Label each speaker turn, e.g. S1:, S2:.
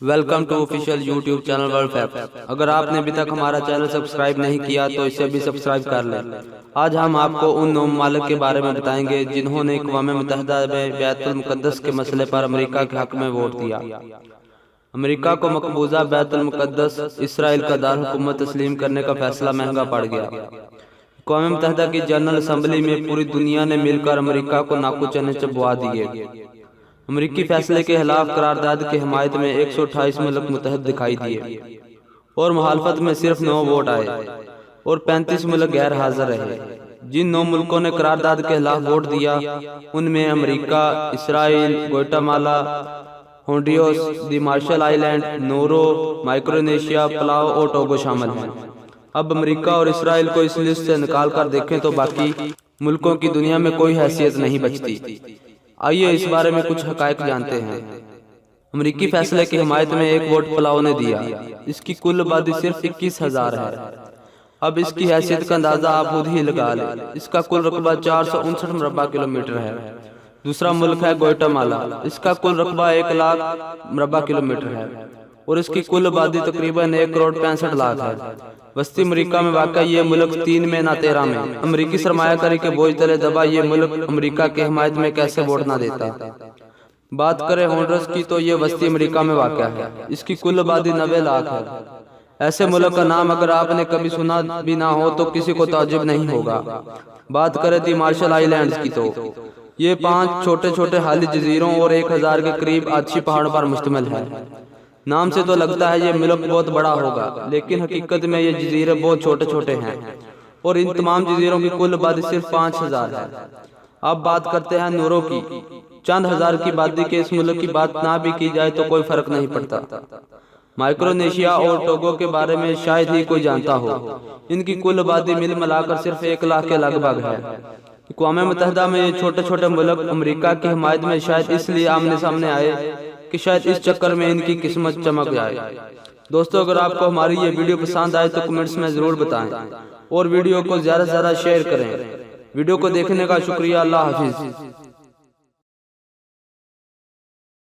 S1: Welcome to official YouTube channel world facts. अगर आपने अभी तक हमारा चैनल सब्सक्राइब नहीं किया तो इसे भी सब्सक्राइब कर लें। आज हम आपको उन 9 ममालिक के बारे में बताएंगे जिन्होंने अक़वाम मुत्तहिदा में बैतुल मुक़द्दस के मसले पर अमेरिका के हक में वोट दिया। अमेरिका को मकबूजा बैतुल मुक़द्दस इसराइल का दार हुकूमत तस्लीम करने का फैसला महंगा पड़ गया। अक़वाम मुत्तहिदा की जनरल असम्बली में पूरी दुनिया ने मिलकर अमेरिका को नाकू चने चबवा दिए। अमरीकी फैसले के खिलाफ करारदाद की हमायत में 128 मुल्क मुत्तहद दिखाई दिए और मुखालफत में सिर्फ 9 वोट आए और 35 मुल्क गैर हाजिर रहे। जिन 9 मुल्कों ने करारदाद के खिलाफ वोट दिया उनमें अमरीका, इसराइल, ग्वाटेमाला, होंडुरास, दी मार्शल आइलैंड, नोरो, माइक्रोनेशिया, पलाओ और टोगो शामिल हैं। अब अमरीका और इसराइल को इस लिस्ट से निकाल कर देखें तो बाकी मुल्कों की दुनिया में कोई हैसियत नहीं बचती। आइए इस बारे में कुछ हकायक जानते हैं। अमरीकी फैसले की हिमायत में 1 वोट पलाओ ने दिया। इसकी कुल आबादी सिर्फ 21,000 है। अब इसकी हैसियत का अंदाजा आप खुद ही लगा लें। इसका कुल रकबा 459 मुरबा किलोमीटर है। दूसरा मुल्क है ग्वाटेमाला। इसका कुल रकबा 1 लाख मुरबा किलोमीटर है और इसकी कुल आबादी तकरीबन 1 करोड़ 65 लाख है। वस्ती अमरीका में वाक़ा ये मुल्क 3 में ना 13 में अमरीकी सरमायाकारी के बोझ तले दबा ये मुल्क अमरीका के हिमायत में कैसे वोट ना देता। बात करें होंडुरास की तो ये वस्ती अमरीका में वाक़ा है। इसकी कुल आबादी 90 लाख है। ऐसे मुल्क का नाम अगर आपने कभी सुना भी ना हो तो किसी को ताज्जुब नहीं होगा। बात करें दी मार्शल आइलैंड्स की तो ये 5 छोटे छोटे हाली जजीरों और 1000 के करीब आछी पहाड़ों पर मुश्तमिल है। नाम से तो लगता है ये मुल्क बहुत बड़ा होगा, लेकिन हकीकत में ये जजीरे बहुत छोटे छोटे हैं और इन तमाम जजीरों की कुल आबादी सिर्फ 5000 है। अब बात करते हैं नूरों की। चंद हजार की आबादी के इस मुल्क की बात ना भी की जाए तो कोई फर्क नहीं पड़ता। माइक्रोनेशिया और टोगो के बारे में शायद ही कोई जानता हो। इनकी कुल आबादी मिल मिलाकर सिर्फ 1 लाख के लगभग है। अक़वाम मुत्तहिदा में ये छोटे छोटे मुल्क अमरीका की हिमायत में शायद इसलिए आमने सामने आए कि शायद इस चक्कर में इनकी किस्मत चमक जाए। दोस्तों, अगर आपको हमारी ये वीडियो पसंद आए तो कमेंट्स में जरूर बताएं और वीडियो को ज़्यादा से ज़्यादा शेयर करें। वीडियो को देखने का शुक्रिया। अल्लाह हाफिज।